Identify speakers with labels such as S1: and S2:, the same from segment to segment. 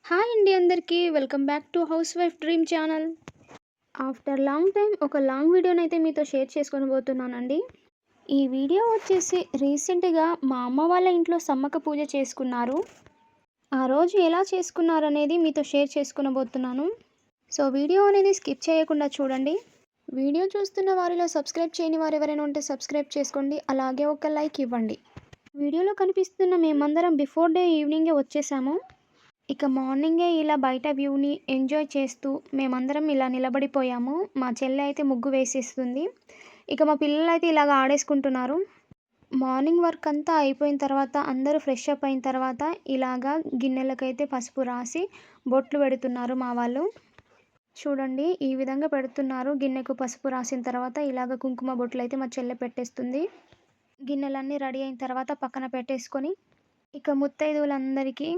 S1: Hi అండి అందరికీ welcome back to house wife dream channel. After long time ఒక long వీడియోనైతే మీతో షేర్ చేసుకొని పోతున్నానండి. ఈ వీడియో వచ్చేసి రీసెంట్గా మా అమ్మ వాళ్ళ ఇంట్లో సమ్మక్క పూజ చేసుకున్నారు. ఆ రోజు ఎలా చేసుకున్నారు అనేది మీతో షేర్ చేసుకుని పోతున్నాను. సో వీడియో అనేది స్కిప్ చేయకుండా చూడండి. వీడియో చూస్తున్న వారిలో సబ్స్క్రైబ్ చేయని వారు ఎవరైనా ఉంటే సబ్స్క్రైబ్ చేసుకోండి, అలాగే ఒక లైక్ ఇవ్వండి. వీడియోలో కనిపిస్తున్న మేమందరం బిఫోర్ డే ఈవినింగే వచ్చేసాము. ఇక మార్నింగే ఇలా బయట వ్యూని ఎంజాయ్ చేస్తూ మేమందరం ఇలా నిలబడిపోయాము. మా చెల్లె అయితే ముగ్గు వేసేస్తుంది. ఇక మా పిల్లలైతే ఇలాగ ఆడేసుకుంటున్నారు. మార్నింగ్ వర్క్ అంతా అయిపోయిన తర్వాత అందరూ ఫ్రెష్ అప్ అయిన తర్వాత ఇలాగా గిన్నెలకైతే పసుపు రాసి బొట్లు పెడుతున్నారు మా వాళ్ళు. చూడండి ఈ విధంగా పెడుతున్నారు. గిన్నెకు పసుపు రాసిన తర్వాత ఇలాగ కుంకుమ బొట్లు అయితే మా చెల్లె పెట్టేస్తుంది. గిన్నెలన్నీ రెడీ అయిన తర్వాత పక్కన పెట్టేసుకొని ఇక ముత్తైదువులందరికీ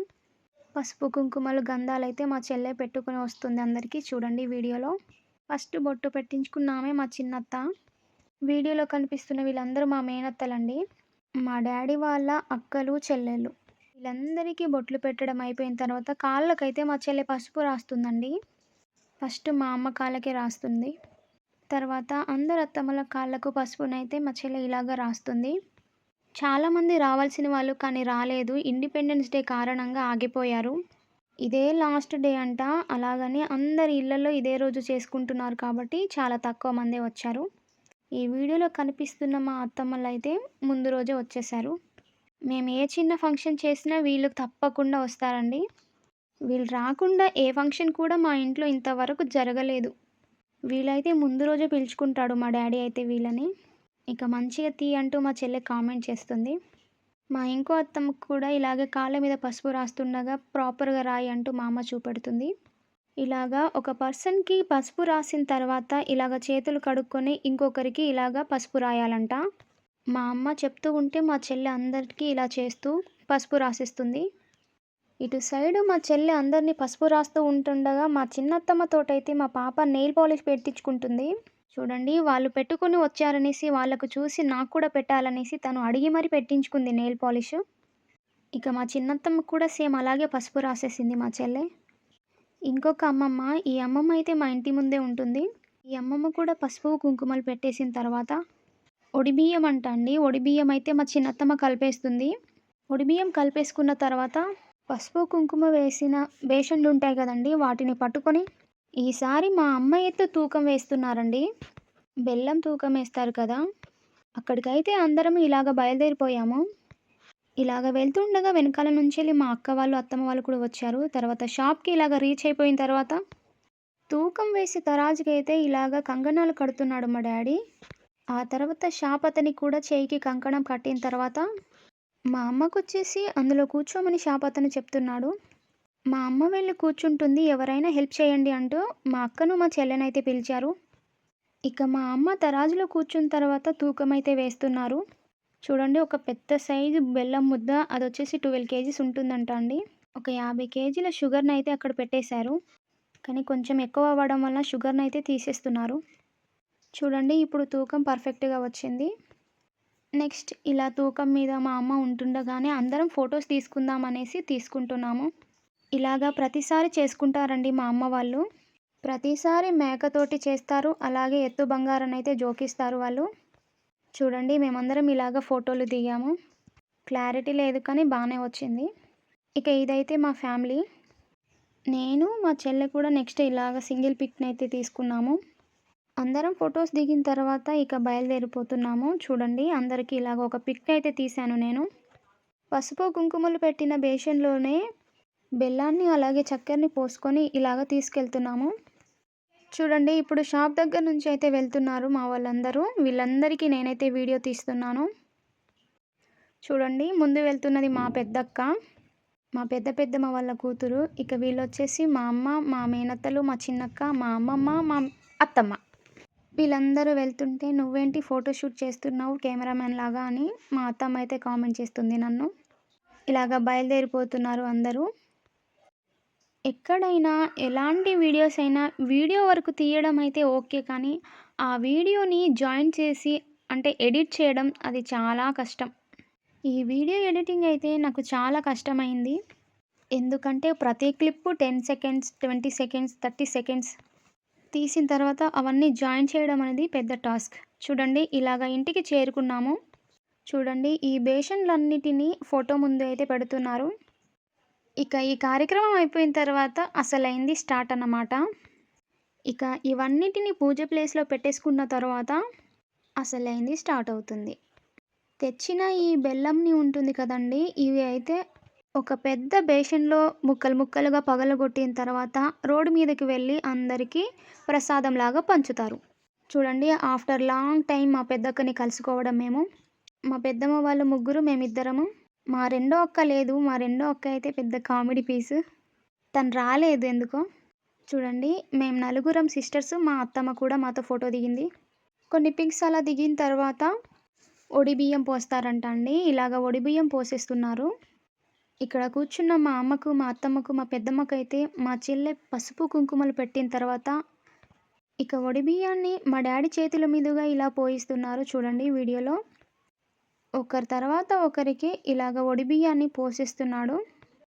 S1: పసుపు కుంకుమలు గంధాలైతే మా చెల్లె పెట్టుకుని వస్తుంది అందరికీ. చూడండి వీడియోలో ఫస్ట్ బొట్టు పెట్టించుకున్నామే మా చిన్నత్త. వీడియోలో కనిపిస్తున్న వీళ్ళందరూ మా మేనత్తలండి. మా డాడీ వాళ్ళ అక్కలు చెల్లెళ్ళు వీళ్ళందరికీ బొట్లు పెట్టడం అయిపోయిన తర్వాత కాళ్ళకైతే మా చెల్లె పసుపు రాస్తుందండి. ఫస్ట్ మా అమ్మ కాళ్ళకే రాస్తుంది, తర్వాత అందరు అత్తమ్మల కాళ్ళకు పసుపునైతే మా చెల్లె ఇలాగా రాస్తుంది. చాలామంది రావాల్సిన వాళ్ళు కానీ రాలేదు, ఇండిపెండెన్స్ డే కారణంగా ఆగిపోయారు. ఇదే లాస్ట్ డే అంట, అలాగని అందరి ఇళ్లలో ఇదే రోజు చేసుకుంటున్నారు కాబట్టి చాలా తక్కువ మందే వచ్చారు. ఈ వీడియోలో కనిపిస్తున్న మా అత్తమ్మలు అయితే ముందు రోజే వచ్చేసారు. మేము ఏ చిన్న ఫంక్షన్ చేసినా వీళ్ళు తప్పకుండా వస్తారండి. వీళ్ళు రాకుండా ఏ ఫంక్షన్ కూడా మా ఇంట్లో ఇంతవరకు జరగలేదు. వీళ్ళైతే ముందు రోజే పిలుచుకుంటాడు మా డాడీ అయితే వీళ్ళని. ఇక మంచిగా తీ అంటూ మా చెల్లె కామెంట్ చేస్తుంది. మా ఇంకో అత్తమ్మకు కూడా ఇలాగే కాళ్ళ మీద పసుపు రాస్తుండగా ప్రాపర్గా రాయి అంటూ మా అమ్మ చూపెడుతుంది. ఇలాగా ఒక పర్సన్కి పసుపు రాసిన తర్వాత ఇలాగ చేతులు కడుక్కొని ఇంకొకరికి ఇలాగ పసుపు రాయాలంట. మా అమ్మ చెప్తూ ఉంటే మా చెల్లె అందరికీ ఇలా చేస్తూ పసుపు రాసిస్తుంది. ఇటు సైడు మా చెల్లె అందరినీ పసుపు రాస్తూ ఉంటుండగా మా చిన్నత్తమ్మతోటైతే మా పాప నెయిల్ పాలిష్ పెట్టించుకుంటుంది. చూడండి వాళ్ళు పెట్టుకొని వచ్చారనేసి వాళ్ళకు చూసి నాకు కూడా పెట్టాలనేసి తను అడిగి మరీ పెట్టించుకుంది నెయిల్ పాలిష్. ఇక మా చిన్నత్తమ్మ కూడా సేమ్ అలాగే పసుపు రాసేసింది మా చెల్లె. ఇంకొక అమ్మమ్మ, ఈ అమ్మమ్మ అయితే మా ఇంటి ముందే ఉంటుంది. ఈ అమ్మమ్మ కూడా పసుపు కుంకుమలు పెట్టేసిన తర్వాత ఒడిబియ్యం అంట అండి. ఒడిబియ్యం అయితే మా చిన్నత్తమ్మ కలిపేస్తుంది. ఒడిబియ్యం కలిపేసుకున్న తర్వాత పసుపు కుంకుమ వేసిన బేషన్లు ఉంటాయి కదండి, వాటిని పట్టుకొని ఈసారి మా అమ్మ ఎత్తు తూకం వేస్తున్నారండి. బెల్లం తూకం వేస్తారు కదా, అక్కడికైతే అందరం ఇలాగ బయలుదేరిపోయాము. ఇలాగ వెళ్తుండగా వెనకాల నుంచి వెళ్ళి మా అక్క వాళ్ళు అత్తమ్మ వాళ్ళు కూడా వచ్చారు. తర్వాత షాప్కి ఇలాగ రీచ్ అయిపోయిన తర్వాత తూకం వేసి తరాజుకి అయితే ఇలాగ కంకణాలు కడుతున్నాడు మా డాడీ. ఆ తర్వాత షాప్ అతనికి కూడా చేయికి కంకణం కట్టిన తర్వాత మా అమ్మకు వచ్చేసి అందులో కూర్చోమని షాప్ అతను చెప్తున్నాడు. మా అమ్మ వెళ్ళి కూర్చుంటుంది, ఎవరైనా హెల్ప్ చేయండి అంటూ మా అక్కను మా చెల్లెనైతే పిలిచారు. ఇక మా అమ్మ తరాజులో కూర్చున్న తర్వాత తూకం అయితే వేస్తున్నారు. చూడండి ఒక పెద్ద సైజు బెల్లం ముద్ద, అది వచ్చేసి 12 కేజీస్ ఉంటుందంట అండి. ఒక 50 కేజీల షుగర్ని అయితే అక్కడ పెట్టేశారు, కానీ కొంచెం ఎక్కువ అవ్వడం వల్ల షుగర్ని అయితే తీసేస్తున్నారు. చూడండి ఇప్పుడు తూకం పర్ఫెక్ట్గా వచ్చింది. నెక్స్ట్ ఇలా తూకం మీద మా అమ్మ ఉంటుండగానే అందరం ఫొటోస్ తీసుకుందాం అనేసి తీసుకుంటున్నాము. ఇలాగా ప్రతిసారి చేసుకుంటారండి మా అమ్మ వాళ్ళు. ప్రతిసారి మేకతోటి చేస్తారు, అలాగే ఎత్తు బంగారం అయితే జోకిస్తారు వాళ్ళు. చూడండి మేమందరం ఇలాగ ఫోటోలు దిగాము. క్లారిటీ లేదు కానీ బాగానే వచ్చింది. ఇక ఇదైతే మా ఫ్యామిలీ. నేను మా చెల్లె కూడా నెక్స్ట్ ఇలాగ సింగిల్ పిక్ని అయితే తీసుకున్నాము. అందరం ఫొటోస్ దిగిన తర్వాత ఇక బయలుదేరిపోతున్నాము. చూడండి అందరికీ ఇలాగ ఒక పిక్ అయితే తీశాను నేను. పసుపు కుంకుమలు పెట్టిన బేషన్లోనే బెల్లాన్ని అలాగే చక్కెరని పోసుకొని ఇలాగ తీసుకెళ్తున్నాము. చూడండి ఇప్పుడు షాప్ దగ్గర నుంచి అయితే వెళ్తున్నారు మా వాళ్ళందరూ. వీళ్ళందరికీ నేనైతే వీడియో తీస్తున్నాను. చూడండి ముందు వెళ్తున్నది మా పెద్దక్క, మా పెద్దమ్మ వాళ్ళ కూతురు. ఇక వీళ్ళు వచ్చేసి మా అమ్మ, మా మేనత్తలు, మా చిన్నక్క, మా అమ్మమ్మ, మా అత్తమ్మ. వీళ్ళందరూ వెళ్తుంటే నువ్వేంటి ఫోటోషూట్ చేస్తున్నావు కెమెరామెన్ లాగా అని మా అత్తమ్మ అయితే కామెంట్ చేస్తుంది నన్ను. ఇలాగ బయలుదేరిపోతున్నారు అందరూ. ఎక్కడైనా ఎలాంటి వీడియోస్ అయినా వీడియో వరకు తీయడం అయితే ఓకే, కానీ ఆ వీడియోని జాయిన్ చేసి అంటే ఎడిట్ చేయడం అది చాలా కష్టం. ఈ వీడియో ఎడిటింగ్ అయితే నాకు చాలా కష్టమైంది. ఎందుకంటే ప్రతి క్లిప్పు 10 సెకండ్స్, 20 సెకండ్స్, 30 సెకండ్స్ తీసిన తర్వాత అవన్నీ జాయిన్ చేయడం అనేది పెద్ద టాస్క్. చూడండి ఇలాగ ఇంటికి చేరుకున్నాము. చూడండి ఈ బేషన్‌లన్నిటిని ఫోటో ముందు అయితే పెడుతున్నారు. ఇక ఈ కార్యక్రమం అయిపోయిన తర్వాత అసలైంది స్టార్ట్ అన్నమాట. ఇక ఇవన్నిటిని పూజ ప్లేస్‌లో పెట్టేసుకున్న తర్వాత అసలైంది స్టార్ట్ అవుతుంది. తెచ్చిన ఈ బెల్లంని ఉంటుంది కదండీ! ఇవి అయితే ఒక పెద్ద బేషన్‌లో ముక్కలు ముక్కలుగా పగలగొట్టిన తర్వాత రోడ్డు మీదకి వెళ్ళి అందరికీ ప్రసాదంలాగా పంచుతారు. చూడండి ఆఫ్టర్ లాంగ్ టైమ్ మా పెద్దక్కని కలుసుకోవడం మేము. మా పెద్దమ్మ వాళ్ళు ముగ్గురు, మేమిద్దరము. మా రెండో అక్క లేదు. మా రెండో అక్క అయితే పెద్ద కామెడీ పీసు. తను రాలేదు ఎందుకో. చూడండి మేము నలుగురం సిస్టర్స్, మా అత్తమ్మ కూడా మాతో ఫోటో దిగింది. కొన్ని పిక్స్ అలా దిగిన తర్వాత ఒడిబియ్యం పోస్తారంట అండి. ఇలాగ ఒడిబియ్యం పోసేస్తున్నారు. ఇక్కడ కూర్చున్న మా అమ్మకు, మా అత్తమ్మకు, మా పెద్దమ్మకైతే మా చెల్లె పసుపు, కుంకుమలు పెట్టిన తర్వాత ఇక ఒడిబియ్యాన్ని మా డ్యాడీ చేతుల మీదుగా ఇలా పోయిస్తున్నారు చూడండి వీడియోలో. ఒకరి తర్వాత ఒకరికి ఇలాగ ఒడిబియ్యాన్ని పోసిస్తున్నాడు.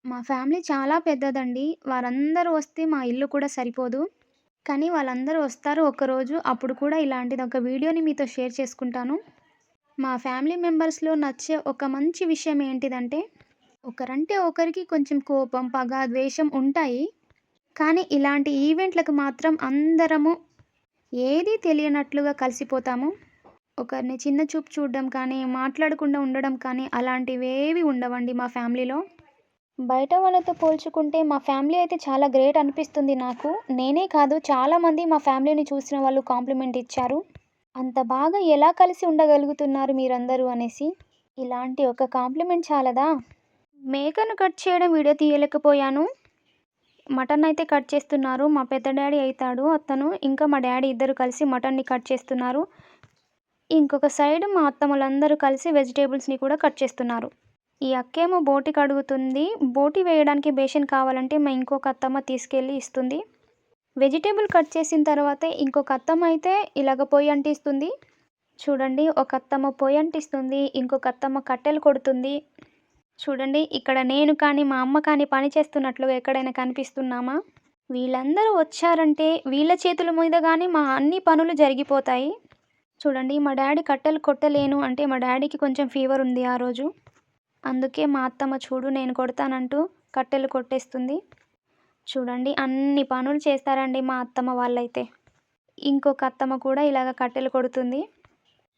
S1: మా ఫ్యామిలీ చాలా పెద్దదండి. వారందరూ వస్తే మా ఇల్లు కూడా సరిపోదు. కానీ వాళ్ళందరూ వస్తారు ఒకరోజు. అప్పుడు కూడా ఇలాంటిది ఒక వీడియోని మీతో షేర్ చేసుకుంటాను. మా ఫ్యామిలీ మెంబర్స్‌లో నచ్చే ఒక మంచి విషయం ఏంటిదంటే ఒకరంటే ఒకరికి కొంచెం కోపం, పగ, ద్వేషం ఉంటాయి. కానీ ఇలాంటి ఈవెంట్‌లకు మాత్రం అందరము ఏదీ తెలియనట్లుగా కలిసిపోతాము. ఒకరిని చిన్న చూపు చూడడం కానీ, మాట్లాడకుండా ఉండడం కానీ అలాంటివేవి ఉండవండి మా ఫ్యామిలీలో. బయట వాళ్ళతో పోల్చుకుంటే మా ఫ్యామిలీ అయితే చాలా గ్రేట్ అనిపిస్తుంది నాకు. నేనే కాదు చాలామంది మా ఫ్యామిలీని చూసిన వాళ్ళు కాంప్లిమెంట్ ఇచ్చారు. అంత బాగా ఎలా కలిసి ఉండగలుగుతున్నారు మీరందరూ అనేసి. ఇలాంటి ఒక కాంప్లిమెంట్ చాలదా? మేకను కట్ చేయడం వీడియో తీయలేకపోయాను. మటన్ అయితే కట్ చేస్తున్నారు. మా పెద్ద డ్యాడీ అయితాడు అతను, ఇంకా మా డ్యాడీ ఇద్దరు కలిసి మటన్‌ని కట్ చేస్తున్నారు. ఇంకొక సైడ్ మా అత్తమ్మలందరూ కలిసి వెజిటేబుల్స్‌ని కూడా కట్ చేస్తున్నారు. ఈ అక్కేమో బోటి కడుగుతుంది. బోటి వేయడానికి బేషన్ కావాలంటే మా ఇంకొక అత్తమ్మ తీసుకెళ్ళి ఇస్తుంది. వెజిటేబుల్ కట్ చేసిన తర్వాత ఇంకొక అత్తమ్మ అయితే ఇలాగ పొయ్యి అంటిస్తుంది. చూడండి ఒక అత్తమ్మ పొయ్యి అంటిస్తుంది. ఇంకొక అత్తమ్మ కట్టెలు కొడుతుంది. చూడండి ఇక్కడ నేను కానీ, మా అమ్మ కానీ పని చేస్తున్నట్లుగా ఎక్కడైనా కనిపిస్తున్నామా? వీళ్ళందరూ వచ్చారంటే వీళ్ళ చేతుల మీదుగానే మా అన్ని పనులు జరిగిపోతాయి. చూడండి మా డ్యాడీ కట్టెలు కొట్టలేను అంటే మా డ్యాడీకి కొంచెం ఫీవర్ ఉంది ఆ రోజు. అందుకే మా అత్తమ్మ చూడు నేను కొడతానంటూ కట్టెలు కొట్టేస్తుంది. చూడండి అన్ని పనులు చేస్తారండి మా అత్తమ్మ వాళ్ళైతే. ఇంకొక అత్తమ్మ కూడా ఇలాగ కట్టెలు కొడుతుంది.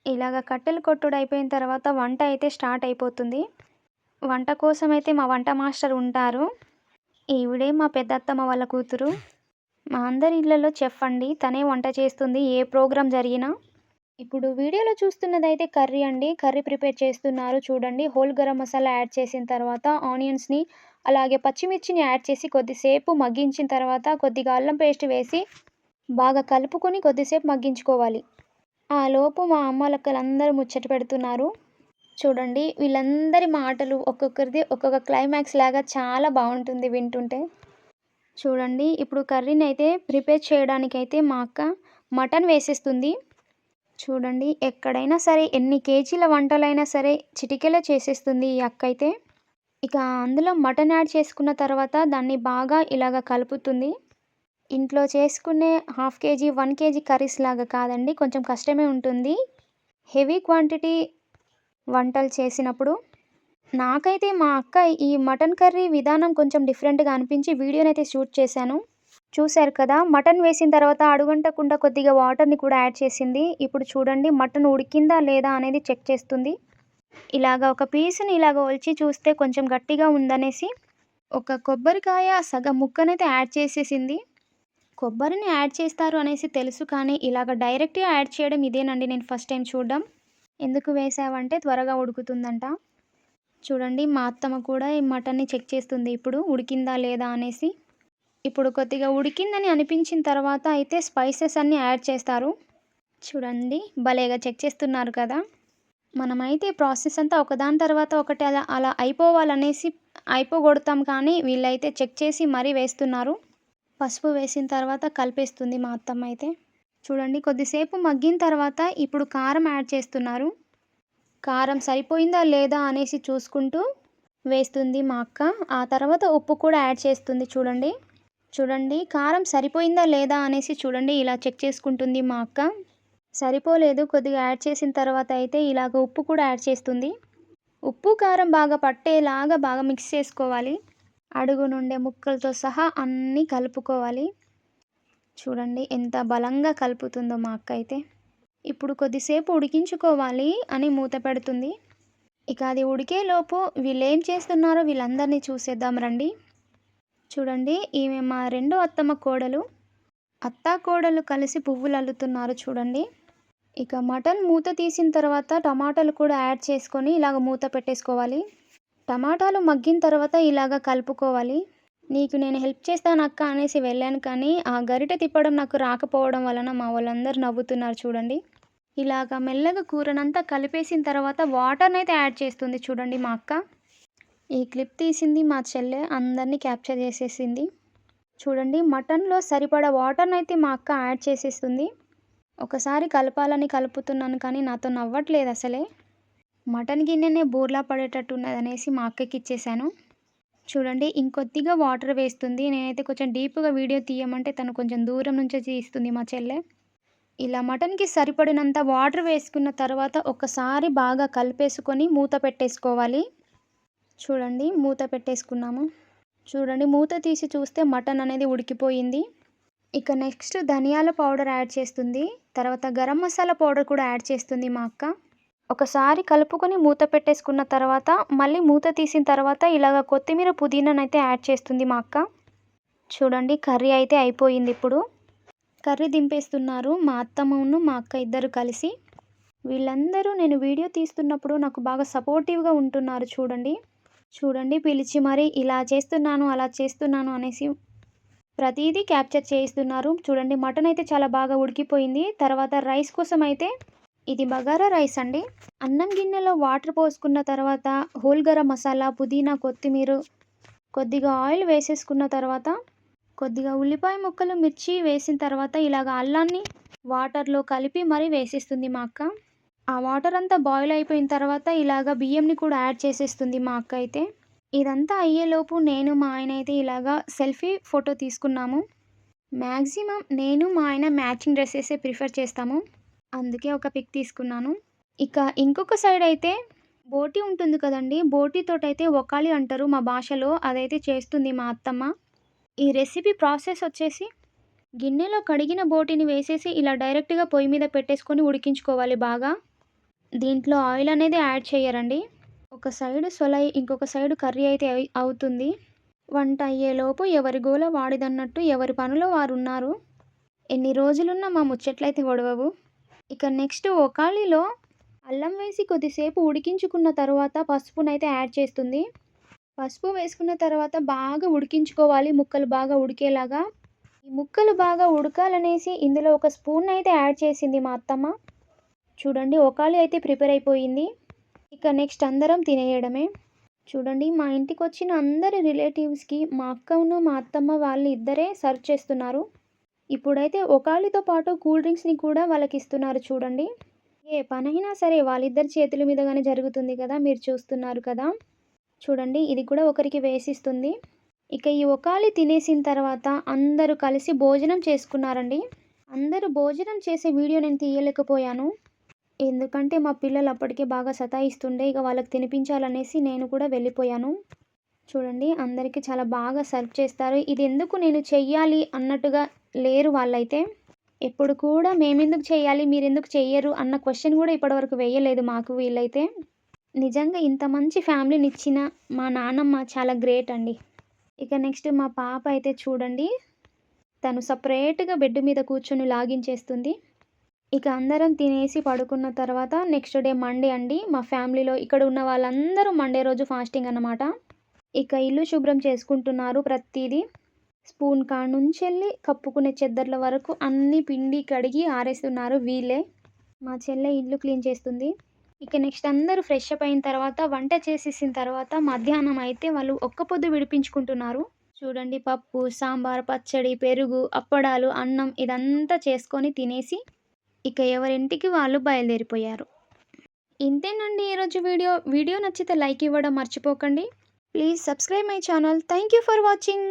S1: ఇలాగ కట్టెలు కొట్టుడు అయిపోయిన తర్వాత వంట అయితే స్టార్ట్ అయిపోతుంది. వంట కోసం అయితే మా వంట మాస్టర్ ఉంటారు. ఈవిడే మా పెద్దత్తమ్మ వాళ్ళ కూతురు. మా అందరి ఇళ్ళలో చెఫ్ అండి. తనే వంట చేస్తుంది ఏ ప్రోగ్రామ్ జరిగినా. ఇప్పుడు వీడియోలో చూస్తున్నదైతే కర్రీ అండి. కర్రీ ప్రిపేర్ చేస్తున్నారు చూడండి. హోల్ గరం మసాలా యాడ్ చేసిన తర్వాత ఆనియన్స్‌ని అలాగే పచ్చిమిర్చిని యాడ్ చేసి కొద్దిసేపు మగ్గించిన తర్వాత కొద్దిగా అల్లం పేస్ట్ వేసి బాగా కలుపుకొని కొద్దిసేపు మగ్గించుకోవాలి. ఆలోపు మా అమ్మలక్కలందరూ ముచ్చట పెడుతున్నారు. చూడండి వీళ్ళందరి మాటలు ఒక్కొక్కరిది ఒక్కొక్క క్లైమాక్స్ లాగా చాలా బాగుంటుంది వింటుంటే. చూడండి ఇప్పుడు కర్రీని అయితే ప్రిపేర్ చేయడానికైతే మా అక్క మటన్ వేసేస్తుంది. చూడండి ఎక్కడైనా సరే ఎన్ని కేజీల వంటలైనా సరే చిటికెలో చేసేస్తుంది ఈ అక్క అయితే. ఇక అందులో మటన్ యాడ్ చేసుకున్న తర్వాత దాన్ని బాగా ఇలాగ కలుపుతుంది. ఇంట్లో చేసుకునే హాఫ్ కేజీ, 1 కేజీ కర్రీస్ లాగా కాదండి. కొంచెం కష్టమే ఉంటుంది హెవీ క్వాంటిటీ వంటలు చేసినప్పుడు. నాకైతే మా అక్క ఈ మటన్ కర్రీ విధానం కొంచెం డిఫరెంట్‌గా అనిపించి వీడియోనైతే షూట్ చేశాను. చూశారు కదా! మటన్ వేసిన తర్వాత అడుగంటకుండా కొద్దిగా వాటర్‌ని కూడా యాడ్ చేసింది. ఇప్పుడు చూడండి మటన్ ఉడికిందా లేదా అనేది చెక్ చేస్తుంది. ఇలాగ ఒక పీస్‌ని ఇలాగ ఒలిచి చూస్తే కొంచెం గట్టిగా ఉందనేసి ఒక కొబ్బరికాయ సగం ముక్కనైతే యాడ్ చేసేసింది. కొబ్బరిని యాడ్ చేస్తారు అనేసి తెలుసు కానీ ఇలాగ డైరెక్ట్‌గా యాడ్ చేయడం ఇదేనండి నేను ఫస్ట్ టైం చూడడం. ఎందుకు వేశావంటే త్వరగా ఉడుకుతుందంట. చూడండి మా అత్తమ్మ కూడా ఈ మటన్‌ని చెక్ చేస్తుంది ఇప్పుడు ఉడికిందా లేదా అనేసి. ఇప్పుడు కొద్దిగా ఉడికిందని అనిపించిన తర్వాత అయితే స్పైసెస్ అన్నీ యాడ్ చేస్తారు. చూడండి భలేగా చెక్ చేస్తున్నారు కదా! మనమైతే ప్రాసెస్ అంతా ఒకదాని తర్వాత ఒకటి అలా అలా అయిపోవాలనేసి అయిపోగొడతాం కానీ వీళ్ళైతే చెక్ చేసి మరీ వేస్తున్నారు. పసుపు వేసిన తర్వాత కలిపేస్తుంది మా అత్తమ్మ అయితే. చూడండి కొద్దిసేపు మగ్గిన తర్వాత ఇప్పుడు కారం యాడ్ చేస్తున్నారు. కారం సరిపోయిందా లేదా అనేసి చూసుకుంటూ వేస్తుంది మా అక్క. ఆ తర్వాత ఉప్పు కూడా యాడ్ చేస్తుంది చూడండి. చూడండి కారం సరిపోయిందా లేదా అనేసి చూడండి ఇలా చెక్ చేసుకుంటుంది మా అక్క. సరిపోలేదు కొద్దిగా యాడ్ చేసిన తర్వాత అయితే ఇలాగ ఉప్పు కూడా యాడ్ చేస్తుంది. ఉప్పు, కారం బాగా పట్టేలాగా బాగా మిక్స్ చేసుకోవాలి. అడుగు నుండే ముక్కలతో సహా అన్నీ కలుపుకోవాలి. చూడండి ఎంత బలంగా కలుపుతుందో మా అక్క అయితే. ఇప్పుడు కొద్దిసేపు ఉడికించుకోవాలి అని మూత పెడుతుంది. ఇక అది ఉడికేలోపు వీళ్ళేం చేస్తున్నారో వీళ్ళందరినీ చూసేద్దాం రండి. చూడండి ఈమె మా రెండో అత్తమ్మ కోడలు. అత్తా కోడలు కలిసి పువ్వులు అల్లుతున్నారు చూడండి. ఇక మటన్ మూత తీసిన తర్వాత టమాటాలు కూడా యాడ్ చేసుకొని ఇలాగ మూత పెట్టేసుకోవాలి. టమాటాలు మగ్గిన తర్వాత ఇలాగ కలుపుకోవాలి. నీకు నేను హెల్ప్ చేస్తాను అక్క అనేసి వెళ్ళాను కానీ ఆ గరిటె తిప్పడం నాకు రాకపోవడం వలన మా వాళ్ళందరూ నవ్వుతున్నారు చూడండి. ఇలాగ మెల్లగా కూరనంతా కలిపేసిన తర్వాత వాటర్నైతే యాడ్ చేస్తుంది చూడండి మా అక్క. ఈ క్లిప్ తీసింది మా చెల్లె అందరినీ క్యాప్చర్ చేసేసింది. చూడండి మటన్లో సరిపడా వాటర్నైతే మా అక్క యాడ్ చేసేస్తుంది. ఒకసారి కలపాలని కలుపుతున్నాను కానీ నాతో నవ్వట్లేదు అసలే. మటన్ గిన్నెనే బోర్లా పడేటట్టు ఉన్నదనేసి మా అక్కకి ఇచ్చేసాను. చూడండి ఇంకొద్దిగా వాటర్ వేస్తుంది. నేనైతే కొంచెం డీప్గా వీడియో తీయమంటే తను కొంచెం దూరం నుంచే తీస్తుంది మా చెల్లె. ఇలా మటన్కి సరిపడినంత వాటర్ వేసుకున్న తర్వాత ఒకసారి బాగా కలిపేసుకొని మూత పెట్టేసుకోవాలి. చూడండి మూత పెట్టేసుకున్నాము. చూడండి మూత తీసి చూస్తే మటన్ అనేది ఉడికిపోయింది. ఇక నెక్స్ట్ ధనియాల పౌడర్ యాడ్ చేస్తుంది. తర్వాత గరం మసాలా పౌడర్ కూడా యాడ్ చేస్తుంది మా అక్క. ఒకసారి కలుపుకొని మూత పెట్టేసుకున్న తర్వాత మళ్ళీ మూత తీసిన తర్వాత ఇలాగ కొత్తిమీర పుదీనానైతే యాడ్ చేస్తుంది మా అక్క. చూడండి కర్రీ అయితే అయిపోయింది. ఇప్పుడు కర్రీ దింపేస్తున్నారు మా అత్తమ్మను మా అక్క ఇద్దరు కలిసి. వీళ్ళందరూ నేను వీడియో తీస్తున్నప్పుడు నాకు బాగా సపోర్టివ్గా ఉంటున్నారు చూడండి. చూడండి పిలిచి మరీ ఇలా చేస్తున్నాను అలా చేస్తున్నాను అనేసి ప్రతిదీ క్యాప్చర్ చేయిస్తున్నారు. చూడండి మటన్ అయితే చాలా బాగా ఉడికిపోయింది. తర్వాత రైస్ కోసం అయితే ఇది బగారా రైస్ అండి. అన్నం గిన్నెలో వాటర్ పోసుకున్న తర్వాత హోల్ గరం మసాలా, పుదీనా, కొత్తిమీర, కొద్దిగా ఆయిల్ వేసేసుకున్న తర్వాత కొద్దిగా ఉల్లిపాయ ముక్కలు, మిర్చి వేసిన తర్వాత ఇలాగ అల్లాన్ని వాటర్లో కలిపి మరీ వేసేస్తుంది మా అక్క. ఆ వాటర్ అంతా బాయిల్ అయిపోయిన తర్వాత ఇలాగ బియ్యంని కూడా యాడ్ చేసేస్తుంది మా అక్క అయితే. ఇదంతా అయ్యేలోపు నేను మా ఆయన అయితే ఇలాగా సెల్ఫీ ఫోటో తీసుకున్నాము. మ్యాక్సిమం నేను మా ఆయన మ్యాచింగ్ డ్రెస్సెసే ప్రిఫర్ చేస్తాము. అందుకే ఒక పిక్ తీసుకున్నాను. ఇక ఇంకొక సైడ్ అయితే బోటి ఉంటుంది కదండి. బోటితోటైతే ఒకాలి అంటారు మా భాషలో. అదైతే చేస్తుంది మా అత్తమ్మ. ఈ రెసిపీ ప్రాసెస్ వచ్చేసి గిన్నెలో కడిగిన బోటిని వేసేసి ఇలా డైరెక్ట్గా పొయ్యి మీద పెట్టేసుకొని ఉడికించుకోవాలి బాగా. దీంట్లో ఆయిల్ అనేది యాడ్ చేయరండి. ఒక సైడు సొలై ఇంకొక సైడు కర్రీ అయితే అవుతుంది. వంట అయ్యేలోపు ఎవరి గోల వాడిదన్నట్టు ఎవరి పనిలో వారు ఉన్నారు. ఎన్ని రోజులున్నా మా ముచ్చట్లయితే గొడవవు. ఇక నెక్స్ట్ ఒకాళీలో అల్లం వేసి కొద్దిసేపు ఉడికించుకున్న తర్వాత పసుపునైతే యాడ్ చేస్తుంది. పసుపు వేసుకున్న తర్వాత బాగా ఉడికించుకోవాలి ముక్కలు బాగా ఉడికేలాగా. ఈ ముక్కలు బాగా ఉడకాలనేసి ఇందులో ఒక స్పూన్ అయితే యాడ్ చేసింది మా అత్తమ్మ. చూడండి ఒకాళీ అయితే ప్రిపేర్ అయిపోయింది. ఇక నెక్స్ట్ అందరం తినేయడమే. చూడండి మా ఇంటికి వచ్చిన అందరి రిలేటివ్స్కి మా అక్కను మా అత్తమ్మ వాళ్ళు ఇద్దరే సర్వ్ చేస్తున్నారు. ఇప్పుడైతే ఒకాళీతో పాటు కూల్ డ్రింక్స్ని కూడా వాళ్ళకి ఇస్తున్నారు చూడండి. ఏ పనైనా సరే వాళ్ళిద్దరి చేతుల మీదగానే జరుగుతుంది కదా, మీరు చూస్తున్నారు కదా. చూడండి ఇది కూడా ఒకరికి వేసిస్తుంది. ఇక ఈ ఒకాళీ తినేసిన తర్వాత అందరూ కలిసి భోజనం చేసుకున్నారండి. అందరూ భోజనం చేసే వీడియో నేను తీయలేకపోయాను. ఎందుకంటే మా పిల్లలు అప్పటికే బాగా సతాయిస్తుండే. ఇక వాళ్ళకి తినిపించాలనేసి నేను కూడా వెళ్ళిపోయాను. చూడండి అందరికీ చాలా బాగా సర్వ్ చేస్తారు. ఇది ఎందుకు నేను చెయ్యాలి అన్నట్టుగా లేరు వాళ్ళైతే. ఎప్పుడు కూడా మేమెందుకు చేయాలి మీరెందుకు చెయ్యరు అన్న క్వశ్చన్ కూడా ఇప్పటివరకు వేయలేదు మాకు వీళ్ళైతే. నిజంగా ఇంత మంచి ఫ్యామిలీని ఇచ్చిన మా నాన్నమ్మ చాలా గ్రేట్ అండి. ఇక నెక్స్ట్ మా పాప అయితే చూడండి తను సపరేట్గా బెడ్ మీద కూర్చొని లాగిన్ చేస్తుంది. ఇక అందరం తినేసి పడుకున్న తర్వాత నెక్స్ట్ డే మండే అండి. మా ఫ్యామిలీలో ఇక్కడ ఉన్న వాళ్ళందరూ మండే రోజు ఫాస్టింగ్ అన్నమాట. ఇక ఇల్లు శుభ్రం చేసుకుంటున్నారు ప్రతిదీ. స్పూన్ కాడ నుంచి వెళ్ళి కప్పుకునే చెద్దర్ల వరకు అన్నీ పిండి కడిగి ఆరేస్తున్నారు వీళ్ళే. మా చెల్లె ఇల్లు క్లీన్ చేస్తుంది. ఇక నెక్స్ట్ అందరూ ఫ్రెష్ అప్ అయిన తర్వాత వంట చేసేసిన తర్వాత మధ్యాహ్నం అయితే వాళ్ళు ఒక్క పొద్దు విడిపించుకుంటున్నారు. చూడండి పప్పు, సాంబార్, పచ్చడి, పెరుగు, అప్పడాలు, అన్నం ఇదంతా చేసుకొని తినేసి ఇక ఎవరింటికి వాళ్ళు బయలుదేరిపోయారు. ఇంతేనండి ఈరోజు వీడియో. వీడియో నచ్చితే లైక్ ఇవ్వడం మర్చిపోకండి. Please subscribe my channel. Thank you for watching.